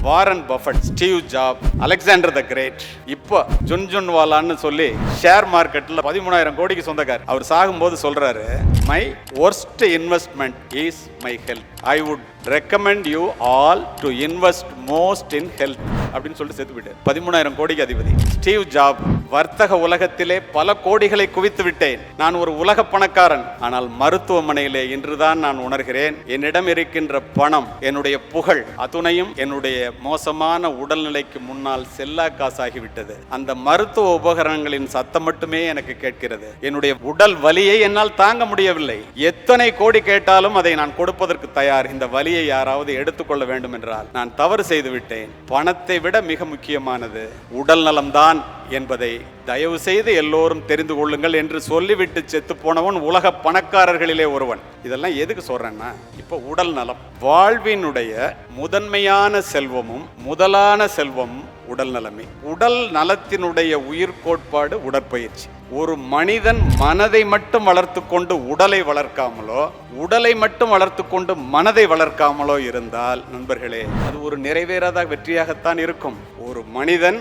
Warren Buffett, Steve Job, Alexander the Great, இப்போ ஜுன்ஜுன்வாலான்னு சொல்லி ஷேர் மார்க்கெட்ல 13,000 கோடிக்கு சொந்தக்கார். அவர் சாகும்போது சொல்றாரு, my worst investment is my health. I would recommend you all to invest most in health அப்படின்னு சொல்லிட்டு செத்து விட்டார். 13,000 கோடிக்கு அதிபதி. ஸ்டீவ் ஜாப், வர்த்தக உலகத்திலே பல கோடிகளை குவித்து விட்டேன், நான் ஒரு உலக பணக்காரன், ஆனால் மருத்துவமனையிலே இன்றுதான் நான் உணர்கிறேன் என்னிடம் இருக்கின்ற பணம், என்னுடைய புகழ் அத்துணையும் என்னுடைய மோசமான உடல்நிலைக்கு முன்னால் செல்லா காசாகிவிட்டது. அந்த மருத்துவ உபகரணங்களின் சத்தம் மட்டுமே எனக்கு கேட்கிறது. என்னுடைய உடல் வலியை என்னால் தாங்க முடியவில்லை. எத்தனை கோடி கேட்டாலும் அதை நான் கொடுப்பதற்கு தயார். இந்த வலியை யாராவது எடுத்துக்கொள்ள வேண்டும் என்றால் நான் தவறு செய்து விட்டேன். பணத்தை விட மிக முக்கியமானது உடல் நலம்தான் என்பதை தயவு செய்து எல்லோரும் தெரிந்து கொள்ளுங்கள் என்று சொல்லிவிட்டு செத்து போனவன் உலக பணக்காரர்களிலே ஒருவன். இதெல்லாம் எதுக்கு சொல்றேன்னா, இப்போ உடல் நலம், வாழ்வினுடைய முதன்மையான செல்வமும் முதலான செல்வமும் உடல் நலமே. உடல் நலத்தினுடைய உயிர் கோட்பாடு உடற்பயிற்சி. ஒரு மனிதன் மனதை மட்டும் வளர்த்து கொண்டு உடலை வளர்க்காமலோ, உடலை மட்டும் வளர்த்து கொண்டு மனதை வளர்க்காமலோ இருந்தால் நண்பர்களே, அது ஒரு நிறைவேறாத வெற்றியாகத்தான் இருக்கும். ஒரு மனிதன்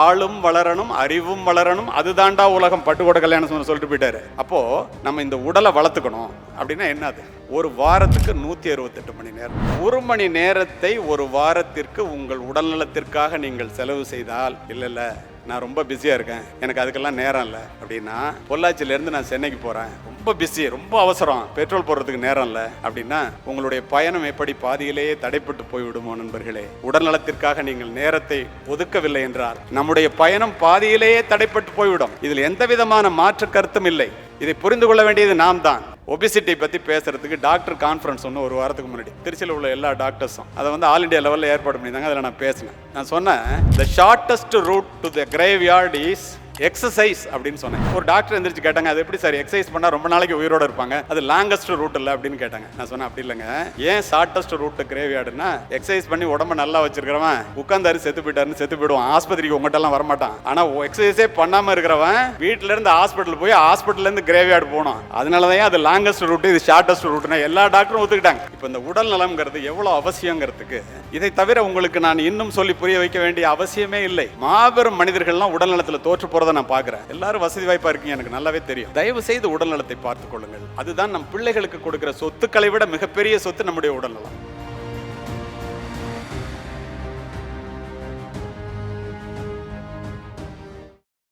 ஆளும் வளரணும், அறிவும் வளரணும், அதுதான்டா உலகம். பட்டுக்கோட்டை கல்யாணம் சொல்லிட்டு போயிட்டாரு. அப்போ நம்ம இந்த உடலை வளர்த்துக்கணும் அப்படின்னா என்னது? ஒரு வாரத்துக்கு 168 மணி நேரம். 1 மணி நேரத்தை ஒரு வாரத்திற்கு உங்கள் உடல் நலத்திற்காக நீங்கள் செலவு செய்தால், இல்ல நான் ரொம்ப பிஸியா இருக்கேன், எனக்கு அதுக்கெல்லாம் நேரம் இல்லை அப்படின்னா, பொள்ளாச்சியிலேருந்து நான் சென்னைக்கு போறேன், ரொம்ப பிஸி, ரொம்ப அவசரம், பெட்ரோல் போடுறதுக்கு நேரம் இல்லை அப்படின்னா, உங்களுடைய பயணம் எப்படி பாதியிலேயே தடைப்பட்டு போய்விடுமோ நண்பர்களே. உடல் நலத்திற்காக நீங்கள் நேரத்தை ஒதுக்கவில்லை என்றால் நம்முடைய பயணம் பாதியிலேயே தடைப்பட்டு போய்விடும். இதில் எந்த விதமான மாற்று கருத்தும் இல்லை. இதை புரிந்து கொள்ள வேண்டியது நாம் தான். ஒபிசிட்டி பற்றி பேசுறதுக்கு டாக்டர் கான்ஃபரன்ஸ் ஒன்று ஒரு வாரத்துக்கு முன்னாடி திருச்சியில் உள்ள எல்லா டாக்டர்ஸும் அதை ஆல் இண்டியா லெவலில் ஏற்பாடு பண்ணியிருந்தாங்க. அதில் நான் பேசினேன். நான் சொன்னேன், த shortest root to the graveyard is exercise அப்படின்னு சொன்னேன். ஒரு டாக்டர் எந்திரிச்சு கேட்டாங்க, அது எப்படி சார் எக்ஸசைஸ் பண்ணா ரொம்ப நாளைக்கு உயிரோட இருப்பாங்க, அது லாங்கஸ்ட் ரூட் இல்லை அப்படின்னு கேட்டாங்க. நான் சொன்னேன், அப்படி இல்லைங்க, ஏன் ஷார்ட்டஸ்ட் ரூட் கிரேவ்யார்டுன்னா, எக்ஸசைஸ் பண்ணி உடம்ப நல்லா வச்சிருக்கிறவன் உட்காந்தாரு செத்து போயிட்டாருன்னு செத்து போயிடுவான், ஆஸ்பத்திரிக்கு உங்கள்கிட்ட எல்லாம் வரமாட்டான். ஆனா எக்ஸசைஸே பண்ணாம இருக்கிறவன் வீட்டுல இருந்து ஹாஸ்பிட்டல் போய் ஹாஸ்பிட்டல்ல இருந்து கிரேவ்யார்டு போகணும். அதனாலதான் அது லாங்கஸ்ட் ரூட், இது ஷார்ட்டஸ்ட் ரூட்னா எல்லா டாக்டரும் ஒத்துக்கிட்டாங்க. இப்போ இந்த உடல் நலம்ங்கிறது எவ்வளவு அவசியங்கிறதுக்கு இதை தவிர உங்களுக்கு நான் இன்னும் சொல்லி புரிய வைக்க வேண்டிய அவசியமே இல்லை. மாபெரும் மனிதர்கள்லாம் உடல் நலத்துல தோற்று போறதை நான் பாக்குறேன். எல்லாரும் வசதி வாய்ப்பா இருக்கீங்க, எனக்கு நல்லாவே தெரியும். தயவு செய்து உடல் நலத்தை பார்த்துக் கொள்ளுங்கள். அதுதான் நம் பிள்ளைகளுக்கு கொடுக்கிற சொத்துக்களை விட மிகப்பெரிய சொத்து நம்முடைய உடல் நலம்.